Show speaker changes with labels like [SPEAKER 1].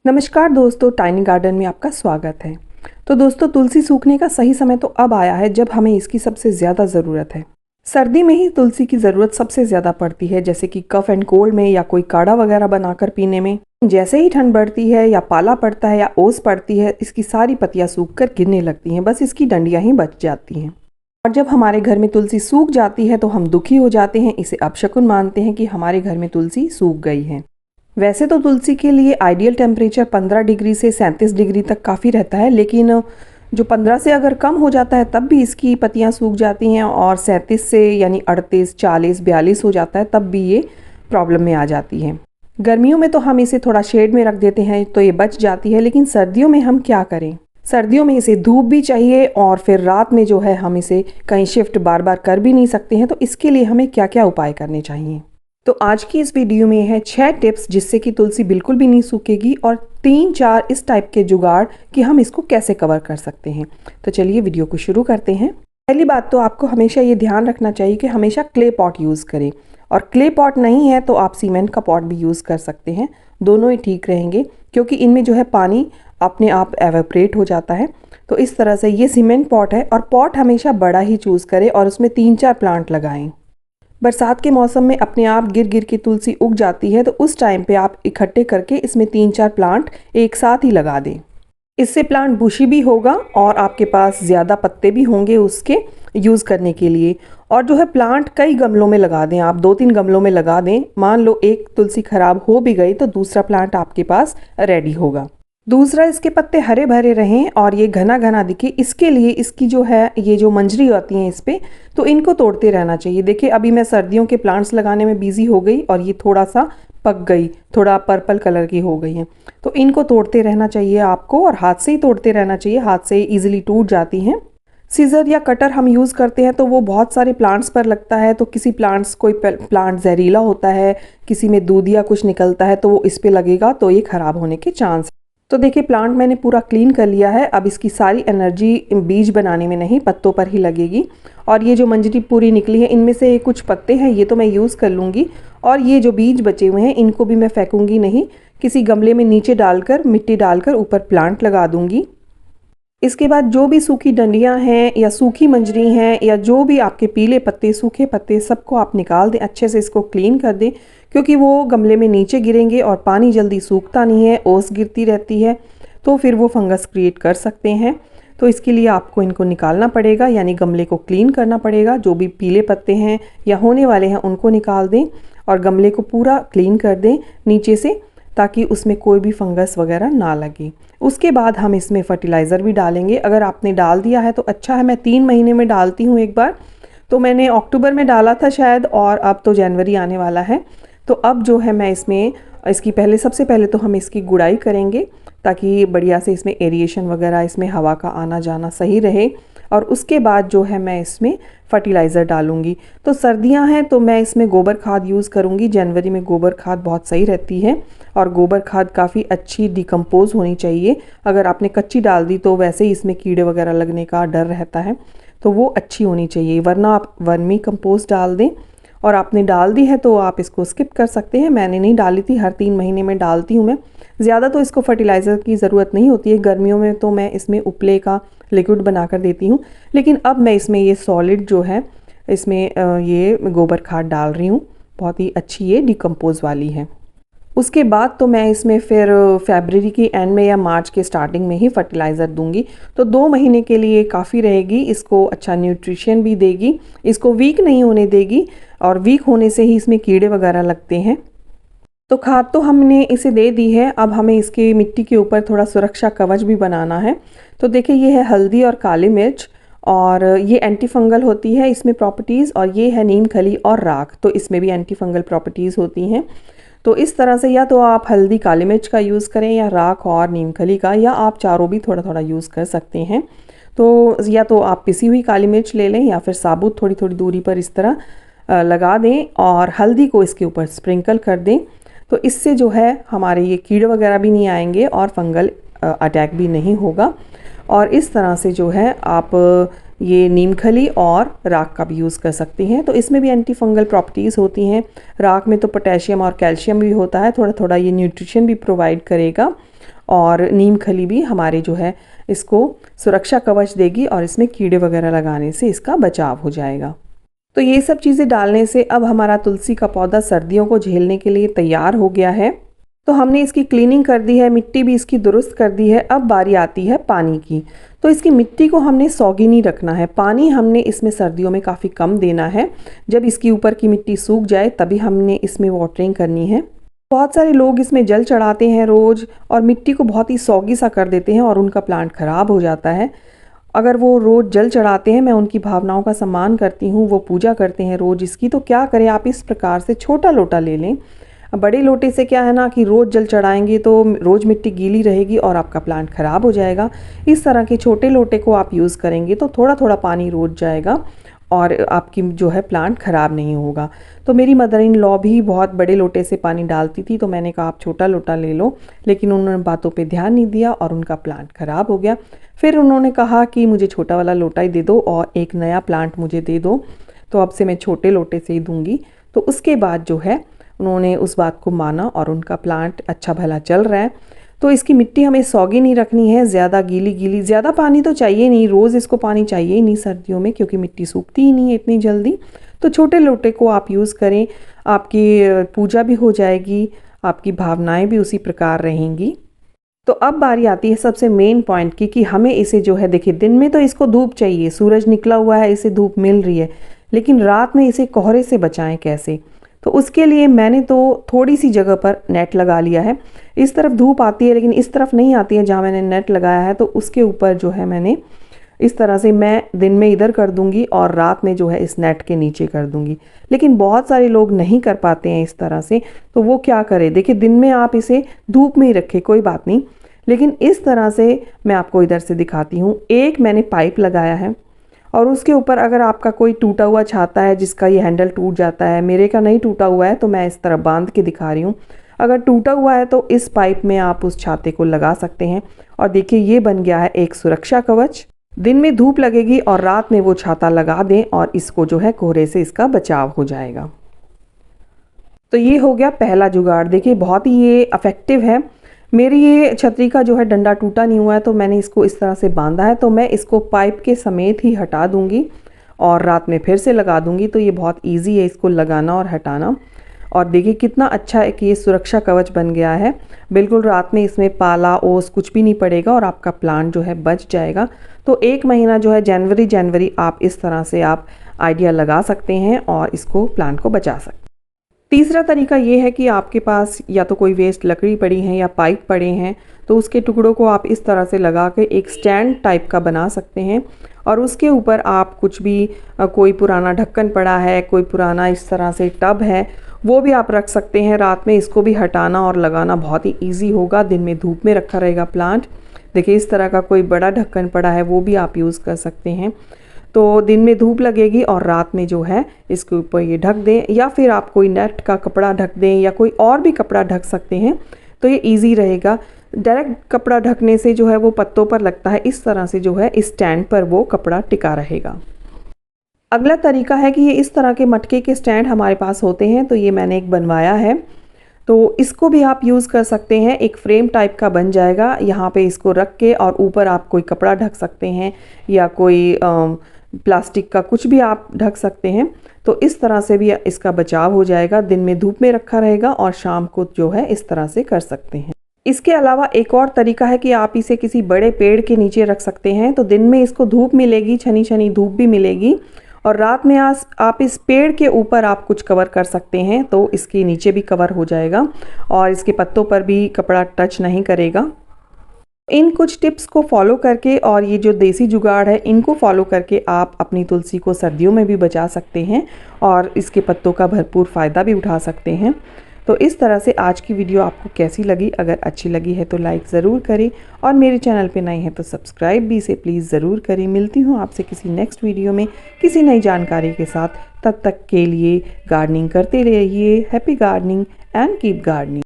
[SPEAKER 1] नमस्कार दोस्तों, tiny garden में आपका स्वागत है। तो दोस्तों, तुलसी सूखने का सही समय तो अब आया है जब हमें इसकी सबसे ज़्यादा ज़रूरत है। सर्दी में ही तुलसी की ज़रूरत सबसे ज़्यादा पड़ती है, जैसे कि कफ एंड कोल्ड में या कोई काढ़ा वगैरह बनाकर पीने में। जैसे ही ठंड बढ़ती है या पाला पड़ता है या ओस पड़ती है, इसकी सारी पत्तियाँ सूख कर गिरने लगती हैं, बस इसकी डंडियाँ ही बच जाती हैं। और जब हमारे घर में तुलसी सूख जाती है तो हम दुखी हो जाते हैं, इसे अपशकुन मानते हैं कि हमारे घर में तुलसी सूख गई है। वैसे तो तुलसी के लिए आइडियल टेम्परेचर 15 डिग्री से 37 डिग्री तक काफ़ी रहता है, लेकिन जो 15 से अगर कम हो जाता है तब भी इसकी पत्तियां सूख जाती हैं, और 37 से यानी 38, 40, 42 हो जाता है तब भी ये प्रॉब्लम में आ जाती है। गर्मियों में तो हम इसे थोड़ा शेड में रख देते हैं तो ये बच जाती है, लेकिन सर्दियों में हम क्या करें? सर्दियों में इसे धूप भी चाहिए और फिर रात में जो है हम इसे कहीं शिफ्ट बार बार कर भी नहीं सकते हैं। तो इसके लिए हमें क्या क्या उपाय करने चाहिए? तो आज की इस वीडियो में है 6 टिप्स जिससे कि तुलसी बिल्कुल भी नहीं सूखेगी, और 3-4 इस टाइप के जुगाड़ कि हम इसको कैसे कवर कर सकते हैं। तो चलिए वीडियो को शुरू करते हैं। पहली बात तो आपको हमेशा ये ध्यान रखना चाहिए कि हमेशा क्ले पॉट यूज़ करें, और क्ले पॉट नहीं है तो आप सीमेंट का पॉट भी यूज़ कर सकते हैं। दोनों ही ठीक रहेंगे, क्योंकि इनमें जो है पानी अपने आप एवेपोरेट हो जाता है। तो इस तरह से ये सीमेंट पॉट है, और पॉट हमेशा बड़ा ही चूज़ करें और उसमें 3-4 प्लांट लगाएं। बरसात के मौसम में अपने आप गिर गिर के तुलसी उग जाती है, तो उस टाइम पे आप इकट्ठे करके इसमें 3-4 प्लांट एक साथ ही लगा दें। इससे प्लांट बुशी भी होगा और आपके पास ज़्यादा पत्ते भी होंगे उसके यूज़ करने के लिए। और जो है प्लांट कई गमलों में लगा दें, आप 2-3 गमलों में लगा दें। मान लो एक तुलसी खराब हो भी गई तो दूसरा प्लांट आपके पास रेडी होगा। दूसरा, इसके पत्ते हरे भरे रहें और ये घना घना दिखे, इसके लिए इसकी जो है ये जो मंजरी आती हैं इस पे, तो इनको तोड़ते रहना चाहिए। देखिए अभी मैं सर्दियों के प्लांट्स लगाने में बिजी हो गई और ये थोड़ा सा पक गई, थोड़ा पर्पल कलर की हो गई हैं। तो इनको तोड़ते रहना चाहिए आपको, और हाथ से ही तोड़ते रहना चाहिए, हाथ से ईजिली टूट जाती हैं। सीजर या कटर हम यूज़ करते हैं तो वो बहुत सारे प्लांट्स पर लगता है, तो किसी प्लांट्स कोई प्लांट जहरीला होता है, किसी में दूध या कुछ निकलता है, तो वो इस पे लगेगा तो ये ख़राब होने के चांस। तो देखिए प्लांट मैंने पूरा क्लीन कर लिया है। अब इसकी सारी एनर्जी बीज बनाने में नहीं, पत्तों पर ही लगेगी। और ये जो मंजरी पूरी निकली है, इनमें से कुछ पत्ते हैं ये तो मैं यूज़ कर लूँगी, और ये जो बीज बचे हुए हैं इनको भी मैं फेंकूँगी नहीं, किसी गमले में नीचे डालकर मिट्टी डालकर ऊपर प्लांट लगा दूँगी। इसके बाद जो भी सूखी डंडियां हैं या सूखी मंजरी हैं या जो भी आपके पीले पत्ते, सूखे पत्ते, सबको आप निकाल दें, अच्छे से इसको क्लीन कर दें, क्योंकि वो गमले में नीचे गिरेंगे और पानी जल्दी सूखता नहीं है, ओस गिरती रहती है, तो फिर वो फंगस क्रिएट कर सकते हैं। तो इसके लिए आपको इनको निकालना पड़ेगा, यानी गमले को क्लीन करना पड़ेगा। जो भी पीले पत्ते हैं या होने वाले हैं उनको निकाल दें और गमले को पूरा क्लीन कर दें नीचे से, ताकि उसमें कोई भी फंगस वगैरह ना लगे। उसके बाद हम इसमें फर्टिलाइज़र भी डालेंगे। अगर आपने डाल दिया है तो अच्छा है, मैं 3 महीने में डालती हूँ एक बार। तो मैंने अक्टूबर में डाला था शायद, और अब तो जनवरी आने वाला है। तो अब जो है मैं इसमें सबसे पहले तो हम इसकी गुड़ाई करेंगे, ताकि बढ़िया से इसमें एरिएशन वगैरह, इसमें हवा का आना जाना सही रहे। और उसके बाद जो है मैं इसमें फर्टिलाइज़र डालूँगी। तो सर्दियां हैं तो मैं इसमें गोबर खाद यूज़ करूँगी। जनवरी में गोबर खाद बहुत सही रहती है, और गोबर खाद काफ़ी अच्छी डिकम्पोज होनी चाहिए। अगर आपने कच्ची डाल दी तो वैसे ही इसमें कीड़े वगैरह लगने का डर रहता है, तो वो अच्छी होनी चाहिए, वरना आप वर्मी कंपोस्ट डाल दें। और आपने डाल दी है तो आप इसको स्किप कर सकते हैं। मैंने नहीं डाली थी, हर 3 महीने में डालती हूँ मैं। ज़्यादा तो इसको फर्टिलाइज़र की ज़रूरत नहीं होती है। गर्मियों में तो मैं इसमें उपले का लिक्विड बना कर देती हूँ, लेकिन अब मैं इसमें ये सॉलिड जो है इसमें ये गोबर खाद डाल रही हूँ। बहुत ही अच्छी ये डिकम्पोज वाली है। उसके बाद तो मैं इसमें फिर फरवरी की एंड में या मार्च के स्टार्टिंग में ही फर्टिलाइज़र दूंगी। तो 2 महीने के लिए काफ़ी रहेगी, इसको अच्छा न्यूट्रिशन भी देगी, इसको वीक नहीं होने देगी, और वीक होने से ही इसमें कीड़े वगैरह लगते हैं। तो खाद तो हमने इसे दे दी है, अब हमें इसके मिट्टी के ऊपर थोड़ा सुरक्षा कवच भी बनाना है। तो देखिए ये है हल्दी और काली मिर्च, और ये एंटी फंगल होती है इसमें प्रॉपर्टीज़, और ये है नीम खली और राख, तो इसमें भी एंटी फंगल प्रॉपर्टीज़ होती हैं। तो इस तरह से या तो आप हल्दी काली मिर्च का यूज़ करें, या राख और नीम खली का, या आप चारों भी थोड़ा थोड़ा यूज़ कर सकते हैं। तो या तो आप पिसी हुई काली मिर्च ले लें, या फिर साबुत थोड़ी थोड़ी दूरी पर इस तरह लगा दें, और हल्दी को इसके ऊपर स्प्रिंकल कर दें। तो इससे जो है हमारे ये कीड़े वगैरह भी नहीं आएंगे और फंगल अटैक भी नहीं होगा। और इस तरह से जो है आप ये नीम खली और राख का भी यूज़ कर सकती हैं। तो इसमें भी एंटी फंगल प्रॉपर्टीज़ होती हैं। राख में तो पोटेशियम और कैल्शियम भी होता है, थोड़ा थोड़ा ये न्यूट्रिशन भी प्रोवाइड करेगा। और नीम खली भी हमारे जो है इसको सुरक्षा कवच देगी और इसमें कीड़े वगैरह लगाने से इसका बचाव हो जाएगा। तो ये सब चीज़ें डालने से अब हमारा तुलसी का पौधा सर्दियों को झेलने के लिए तैयार हो गया है। तो हमने इसकी क्लीनिंग कर दी है, मिट्टी भी इसकी दुरुस्त कर दी है। अब बारी आती है पानी की। तो इसकी मिट्टी को हमने सौगी नहीं रखना है, पानी हमने इसमें सर्दियों में काफ़ी कम देना है। जब इसकी ऊपर की मिट्टी सूख जाए तभी हमने इसमें वाटरिंग करनी है। बहुत सारे लोग इसमें जल चढ़ाते हैं रोज़ और मिट्टी को बहुत ही सौगी सा कर देते हैं और उनका प्लांट ख़राब हो जाता है। अगर वो रोज़ जल चढ़ाते हैं, मैं उनकी भावनाओं का सम्मान करती हूँ, वो पूजा करते हैं रोज़ इसकी, तो क्या करें आप इस प्रकार से छोटा लोटा ले लें। बड़े लोटे से क्या है ना कि रोज़ जल चढ़ाएंगे तो रोज़ मिट्टी गीली रहेगी और आपका प्लांट ख़राब हो जाएगा। इस तरह के छोटे लोटे को आप यूज़ करेंगे तो थोड़ा थोड़ा पानी रोज़ जाएगा और आपकी जो है प्लांट ख़राब नहीं होगा। तो मेरी मदर इन लॉ भी बहुत बड़े लोटे से पानी डालती थी, तो मैंने कहा आप छोटा लोटा ले लो, लेकिन उन्होंने बातों पे ध्यान नहीं दिया और उनका प्लांट ख़राब हो गया। फिर उन्होंने कहा कि मुझे छोटा वाला लोटा ही दे दो और एक नया प्लांट मुझे दे दो, तो अब से मैं छोटे लोटे से ही दूंगी। तो उसके बाद जो है उन्होंने उस बात को माना और उनका प्लांट अच्छा भला चल रहा है। तो इसकी मिट्टी हमें सौगी नहीं रखनी है, ज़्यादा गीली, ज़्यादा पानी तो चाहिए नहीं, रोज़ इसको पानी चाहिए ही नहीं सर्दियों में, क्योंकि मिट्टी सूखती ही नहीं है इतनी जल्दी। तो छोटे लोटे को आप यूज़ करें, आपकी पूजा भी हो जाएगी, आपकी भावनाएं भी उसी प्रकार रहेंगी। तो अब बारी आती है सबसे मेन पॉइंट की कि हमें इसे जो है, देखिए दिन में तो इसको धूप चाहिए, सूरज निकला हुआ है, इसे धूप मिल रही है, लेकिन रात में इसे कोहरे से बचाएं कैसे। तो उसके लिए मैंने तो थोड़ी सी जगह पर नेट लगा लिया है। इस तरफ धूप आती है लेकिन इस तरफ नहीं आती है जहाँ मैंने नेट लगाया है, तो उसके ऊपर जो है मैंने इस तरह से, मैं दिन में इधर कर दूंगी और रात में जो है इस नेट के नीचे कर दूंगी। लेकिन बहुत सारे लोग नहीं कर पाते हैं इस तरह से, तो वो क्या करें, देखिए दिन में आप इसे धूप में ही रखें, कोई बात नहीं, लेकिन इस तरह से मैं आपको इधर से दिखाती हूँ। एक मैंने पाइप लगाया है और उसके ऊपर अगर आपका कोई टूटा हुआ छाता है जिसका ये हैंडल टूट जाता है, मेरे का नहीं टूटा हुआ है तो मैं इस तरह बांध के दिखा रही हूँ। अगर टूटा हुआ है तो इस पाइप में आप उस छाते को लगा सकते हैं और देखिए ये बन गया है एक सुरक्षा कवच। दिन में धूप लगेगी और रात में वो छाता लगा दें और इसको जो है कोहरे से इसका बचाव हो जाएगा। तो ये हो गया पहला जुगाड़। देखिए बहुत ही ये इफेक्टिव है। मेरी ये छतरी का जो है डंडा टूटा नहीं हुआ है, तो मैंने इसको इस तरह से बांधा है, तो मैं इसको पाइप के समेत ही हटा दूंगी और रात में फिर से लगा दूंगी। तो ये बहुत इजी है इसको लगाना और हटाना। और देखिए कितना अच्छा है कि ये सुरक्षा कवच बन गया है। बिल्कुल रात में इसमें पाला ओस कुछ भी नहीं पड़ेगा और आपका प्लांट जो है बच जाएगा। तो एक महीना जो है जनवरी आप इस तरह से आप आइडिया लगा सकते हैं और इसको प्लांट को बचा सकते हैं। तीसरा तरीका ये है कि आपके पास या तो कोई वेस्ट लकड़ी पड़ी है या पाइप पड़े हैं, तो उसके टुकड़ों को आप इस तरह से लगा के एक स्टैंड टाइप का बना सकते हैं और उसके ऊपर आप कुछ भी, कोई पुराना ढक्कन पड़ा है, कोई पुराना इस तरह से टब है, वो भी आप रख सकते हैं। रात में इसको भी हटाना और लगाना बहुत ही ईजी होगा। दिन में धूप में रखा रहेगा प्लांट। देखिए इस तरह का कोई बड़ा ढक्कन पड़ा है, वो भी आप यूज़ कर सकते हैं। तो दिन में धूप लगेगी और रात में जो है इसके ऊपर ये ढक दें, या फिर आप कोई नेट का कपड़ा ढक दें या कोई और भी कपड़ा ढक सकते हैं, तो ये इजी रहेगा। डायरेक्ट कपड़ा ढकने से जो है वो पत्तों पर लगता है, इस तरह से जो है इस स्टैंड पर वो कपड़ा टिका रहेगा। अगला तरीका है कि ये इस तरह के मटके के स्टैंड हमारे पास होते हैं, तो ये मैंने एक बनवाया है, तो इसको भी आप यूज़ कर सकते हैं। एक फ्रेम टाइप का बन जाएगा, यहाँ पे इसको रख के और ऊपर आप कोई कपड़ा ढक सकते हैं या कोई प्लास्टिक का कुछ भी आप ढक सकते हैं। तो इस तरह से भी इसका बचाव हो जाएगा। दिन में धूप में रखा रहेगा और शाम को जो है इस तरह से कर सकते हैं। इसके अलावा एक और तरीका है कि आप इसे किसी बड़े पेड़ के नीचे रख सकते हैं, तो दिन में इसको धूप मिलेगी, छनी छनी धूप भी मिलेगी, और रात में आप इस पेड़ के ऊपर आप कुछ कवर कर सकते हैं, तो इसके नीचे भी कवर हो जाएगा और इसके पत्तों पर भी कपड़ा टच नहीं करेगा। इन कुछ टिप्स को फॉलो करके और ये जो देसी जुगाड़ है इनको फॉलो करके आप अपनी तुलसी को सर्दियों में भी बचा सकते हैं और इसके पत्तों का भरपूर फ़ायदा भी उठा सकते हैं। तो इस तरह से आज की वीडियो आपको कैसी लगी? अगर अच्छी लगी है तो लाइक ज़रूर करें और मेरे चैनल पे नए हैं तो सब्सक्राइब भी इसे प्लीज़ ज़रूर करें। मिलती हूँ आपसे किसी नेक्स्ट वीडियो में किसी नई जानकारी के साथ। तब तक के लिए गार्डनिंग करते रहिए। Happy gardening and keep gardening.